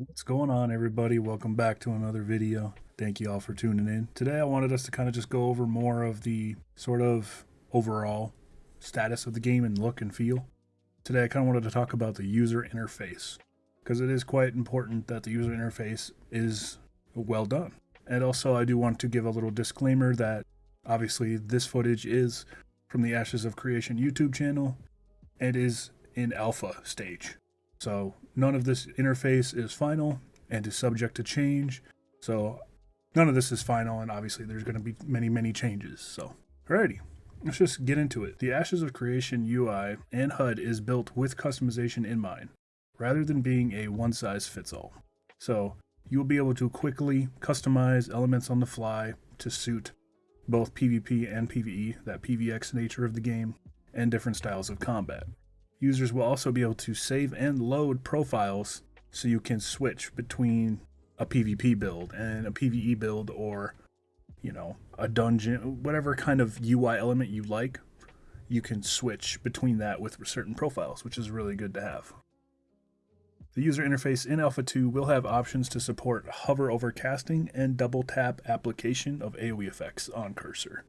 What's going on, everybody? Welcome back to another video. Thank you all for tuning in. Today I wanted us to kind of just go over more of the sort of overall status of the game and look and feel. Today I kind of wanted to talk about the user interface, because it is quite important that the user interface is well done. And also I do want to give a little disclaimer that obviously this footage is from the Ashes of Creation YouTube channel and is in alpha stage. So none of this interface is final and is subject to change. So none of this is final, and obviously there's going to be many changes. So alrighty, let's just get into it. The Ashes of Creation UI and HUD is built with customization in mind, rather than being a one-size-fits-all. So you'll be able to quickly customize elements on the fly to suit both PvP and PvE, that PvX nature of the game, and different styles of combat. Users will also be able to save and load profiles so you can switch between a PvP build and a PvE build, or, a dungeon, whatever kind of UI element you like. You can switch between that with certain profiles, which is really good to have. The user interface in Alpha 2 will have options to support hover over casting and double tap application of AoE effects on cursor.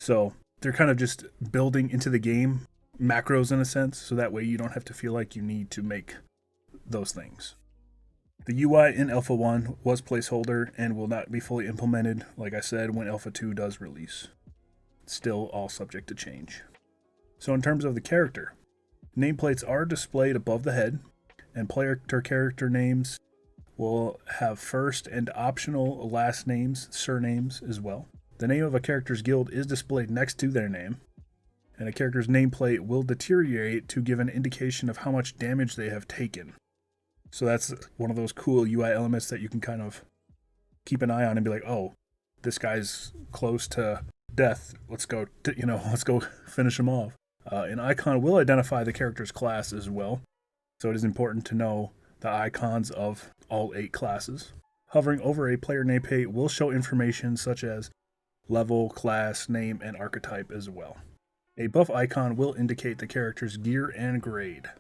So they're kind of just building into the game macros in a sense, so that way you don't have to feel like you need to make those things. The UI in Alpha 1 was placeholder and will not be fully implemented, like I said, when Alpha 2 does release. It's still all subject to change. So in terms of the character, nameplates are displayed above the head, and player character names will have first and optional last names, surnames as well. The name of a character's guild is displayed next to their name, and a character's nameplate will deteriorate to give an indication of how much damage they have taken. So that's one of those cool UI elements that you can kind of keep an eye on and be like, oh, this guy's close to death. Let's go finish him off. An icon will identify the character's class as well, so it is important to know the icons of all 8 classes. Hovering over a player nameplate will show information such as level, class, name, and archetype as well. A buff icon will indicate the character's gear and grade.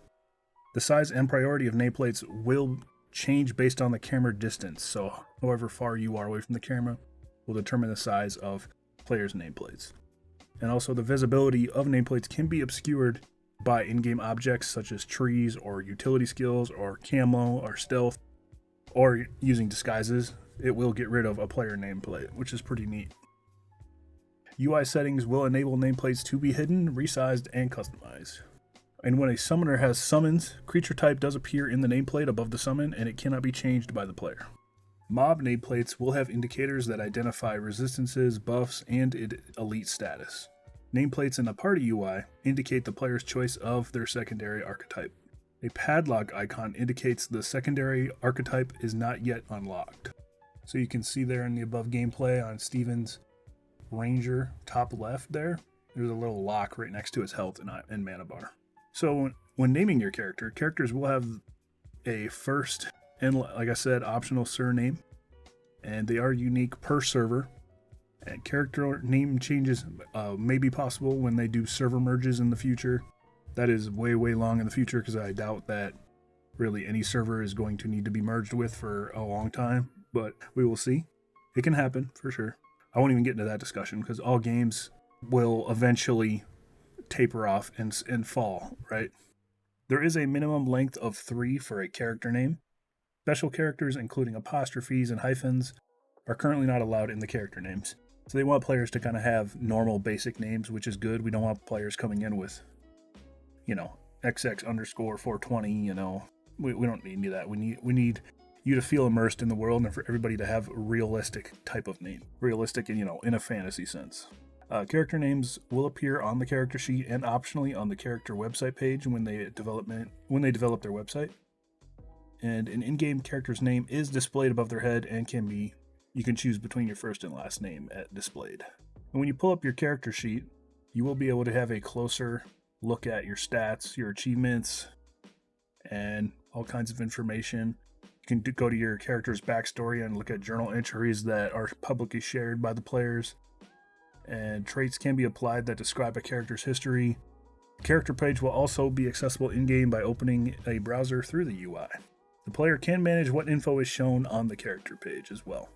The size and priority of nameplates will change based on the camera distance, so however far you are away from the camera will determine the size of players' nameplates. And also the visibility of nameplates can be obscured by in-game objects such as trees or utility skills or camo or stealth, or using disguises. It will get rid of a player nameplate, which is pretty neat. UI settings will enable nameplates to be hidden, resized, and customized. And when a summoner has summons, creature type does appear in the nameplate above the summon, and it cannot be changed by the player. Mob nameplates will have indicators that identify resistances, buffs, and elite status. Nameplates in the party UI indicate the player's choice of their secondary archetype. A padlock icon indicates the secondary archetype is not yet unlocked. So you can see there in the above gameplay on Steven's Ranger top left there's a little lock right next to his health and mana bar. So when naming your character, characters will have a first and, like I said, optional surname, and they are unique per server. And character name changes may be possible when they do server merges in the future. That is way long in the future, because I doubt that really any server is going to need to be merged with for a long time, but we will see. It can happen for sure. I won't even get into that discussion, because all games will eventually taper off and fall, right? There is a minimum length of 3 for a character name. Special characters, including apostrophes and hyphens, are currently not allowed in the character names. So they want players to kind of have normal basic names, which is good. We don't want players coming in with, XX underscore 420, We don't need any of that. We need you to feel immersed in the world, and for everybody to have a realistic type of name. Realistic, in a fantasy sense. Character names will appear on the character sheet and optionally on the character website page when they develop their website. And an in-game character's name is displayed above their head and you can choose between your first and last name displayed. And when you pull up your character sheet, you will be able to have a closer look at your stats, your achievements, and all kinds of information. You can go to your character's backstory and look at journal entries that are publicly shared by the players. And traits can be applied that describe a character's history. The character page will also be accessible in-game by opening a browser through the UI. The player can manage what info is shown on the character page as well.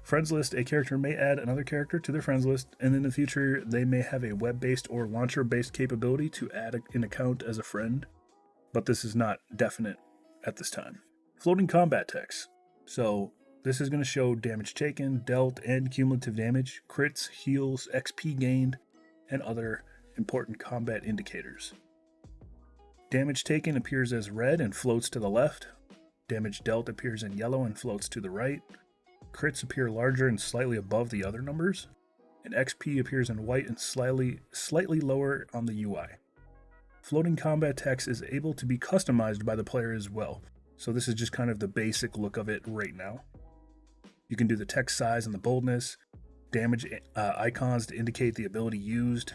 Friends list, a character may add another character to their friends list, and in the future they may have a web-based or launcher-based capability to add an account as a friend, but this is not definite at this time. Floating combat text. So this is going to show damage taken, dealt, and cumulative damage, crits, heals, XP gained, and other important combat indicators. Damage taken appears as red and floats to the left. Damage dealt appears in yellow and floats to the right. Crits appear larger and slightly above the other numbers. And XP appears in white and slightly lower on the UI. Floating combat text is able to be customized by the player as well. So this is just kind of the basic look of it right now. You can do the text size and the boldness, damage icons to indicate the ability used.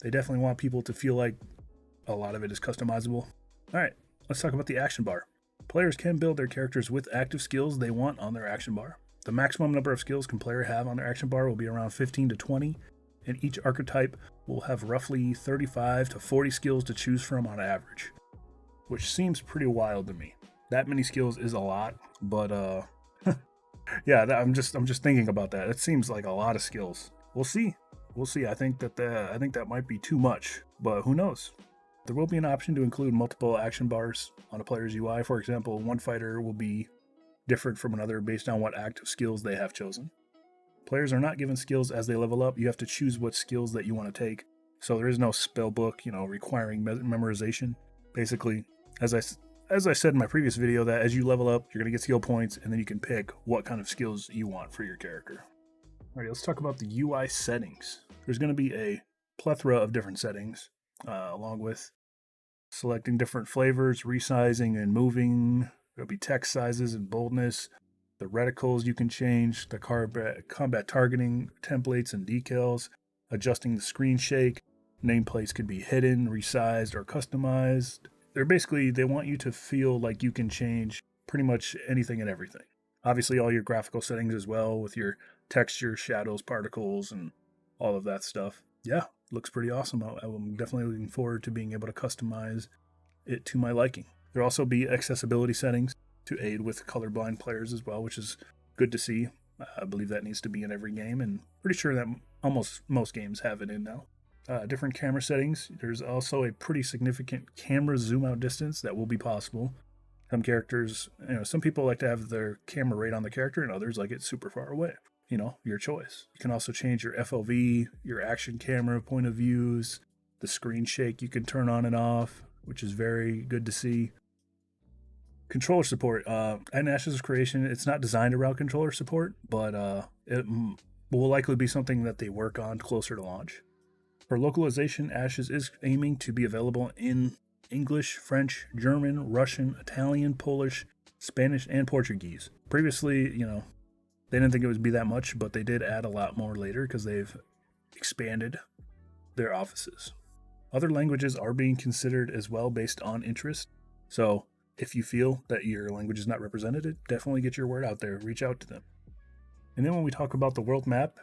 They definitely want people to feel like a lot of it is customizable. Alright, let's talk about the action bar. Players can build their characters with active skills they want on their action bar. The maximum number of skills can player have on their action bar will be around 15 to 20, and each archetype will have roughly 35 to 40 skills to choose from on average, which seems pretty wild to me. That many skills is a lot, but yeah, I'm just thinking about that. It seems like a lot of skills. We'll see. I think that might be too much, but who knows? There will be an option to include multiple action bars on a player's UI. For example, one fighter will be different from another based on what active skills they have chosen. Players are not given skills as they level up. You have to choose what skills that you want to take. So there is no spell book, requiring memorization. Basically, as I said in my previous video, that as you level up, you're going to get skill points, and then you can pick what kind of skills you want for your character. All right, let's talk about the UI settings. There's going to be a plethora of different settings, along with selecting different flavors, resizing and moving. There'll be text sizes and boldness, the reticles you can change, the combat targeting templates and decals, adjusting the screen shake. Nameplates could be hidden, resized, or customized. They want you to feel like you can change pretty much anything and everything. Obviously, all your graphical settings as well, with your texture, shadows, particles, and all of that stuff. Yeah, looks pretty awesome. I'm definitely looking forward to being able to customize it to my liking. There'll also be accessibility settings to aid with colorblind players as well, which is good to see. I believe that needs to be in every game, and pretty sure that almost most games have it in now. Different camera settings. There's also a pretty significant camera zoom out distance that will be possible. Some characters, some people like to have their camera right on the character, and others like it super far away. Your choice. You can also change your FOV, your action camera point of views, the screen shake you can turn on and off, which is very good to see. Controller support. In Ashes of Creation, it's not designed around controller support, but it will likely be something that they work on closer to launch. For localization, Ashes is aiming to be available in English, French, German, Russian, Italian, Polish, Spanish, and Portuguese. Previously, they didn't think it would be that much, but they did add a lot more later because they've expanded their offices. Other languages are being considered as well based on interest. So if you feel that your language is not represented, definitely get your word out there. Reach out to them. And then when we talk about the world map,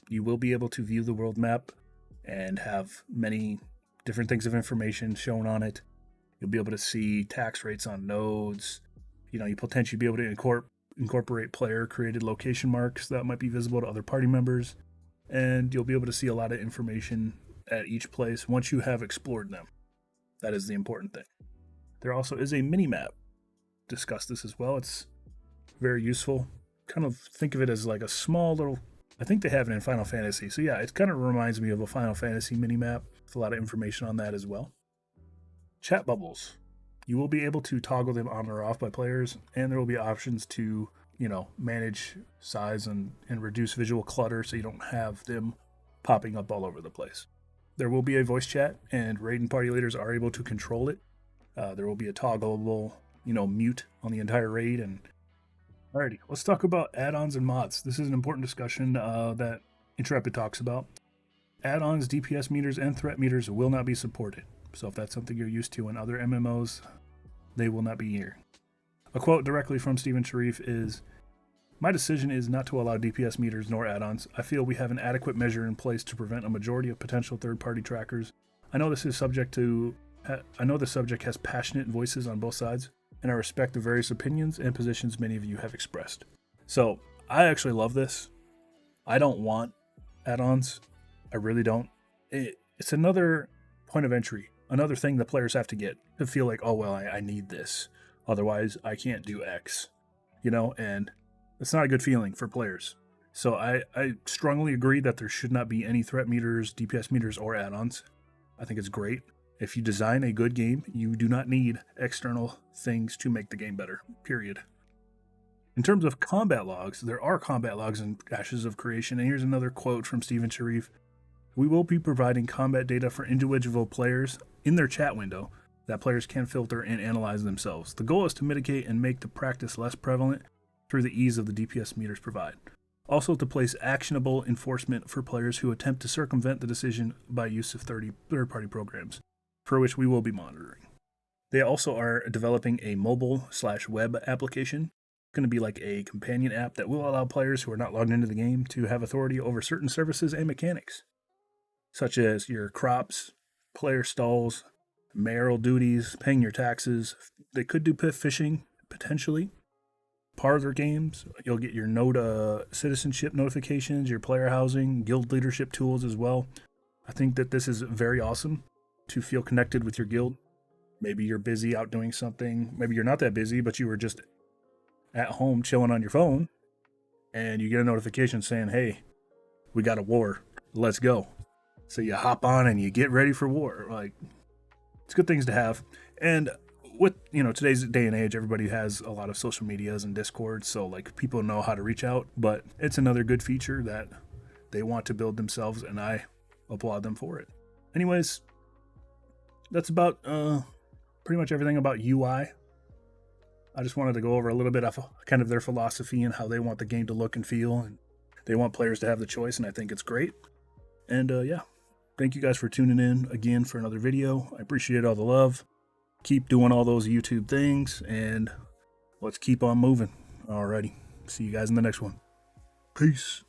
you will be able to view the world map and have many different things of information shown on it. You'll be able to see tax rates on nodes. You potentially be able to incorporate player-created location marks that might be visible to other party members. And you'll be able to see a lot of information at each place once you have explored them. That is the important thing. There also is a mini-map. Discuss this as well. It's very useful. Kind of think of it as like a small little... I think they have it in Final Fantasy. So yeah, it kind of reminds me of a Final Fantasy mini-map with a lot of information on that as well. Chat bubbles. You will be able to toggle them on or off by players, and there will be options to, manage size and reduce visual clutter so you don't have them popping up all over the place. There will be a voice chat, and raid and party leaders are able to control it. There will be a toggleable, mute on the entire raid. And alrighty, let's talk about add-ons and mods. This is an important discussion that Intrepid talks about. Add-ons, DPS meters, and threat meters will not be supported. So if that's something you're used to in other MMOs, they will not be here. A quote directly from Steven Sharif is, "My decision is not to allow DPS meters nor add-ons. I feel we have an adequate measure in place to prevent a majority of potential third-party trackers. I know the subject has passionate voices on both sides. and I respect the various opinions and positions many of you have expressed. So, I actually love this. I don't want add-ons. I really don't. It's another point of entry, another thing the players have to get to feel like, oh, well, I need this. Otherwise, I can't do X. And it's not a good feeling for players. So I strongly agree that there should not be any threat meters, DPS meters, or add-ons. I think it's great. If you design a good game, you do not need external things to make the game better, period. In terms of combat logs, there are combat logs in Ashes of Creation, and here's another quote from Steven Sharif. We will be providing combat data for individual players in their chat window that players can filter and analyze themselves. The goal is to mitigate and make the practice less prevalent through the ease of the DPS meters provide. Also to place actionable enforcement for players who attempt to circumvent the decision by use of third-party programs, for which we will be monitoring. They also are developing a mobile/web application. It's going to be like a companion app that will allow players who are not logged into the game to have authority over certain services and mechanics, such as your crops, player stalls, mayoral duties, paying your taxes. They could do fishing, potentially. Parlor games, you'll get your node citizenship notifications, your player housing, guild leadership tools as well. I think that this is very awesome to feel connected with your guild. Maybe you're busy out doing something. Maybe you're not that busy, but you were just at home chilling on your phone, and you get a notification saying, hey, we got a war. Let's go. So you hop on and you get ready for war. Like, it's good things to have. And with, today's day and age, everybody has a lot of social medias and Discord, so like people know how to reach out, but it's another good feature that they want to build themselves, and I applaud them for it. Anyways, that's about pretty much everything about UI. I just wanted to go over a little bit of kind of their philosophy and how they want the game to look and feel, and they want players to have the choice, and I think it's great. And yeah, thank you guys for tuning in again for another video. I appreciate all the love. Keep doing all those YouTube things, and let's keep on moving. Alrighty, see you guys in the next one. Peace.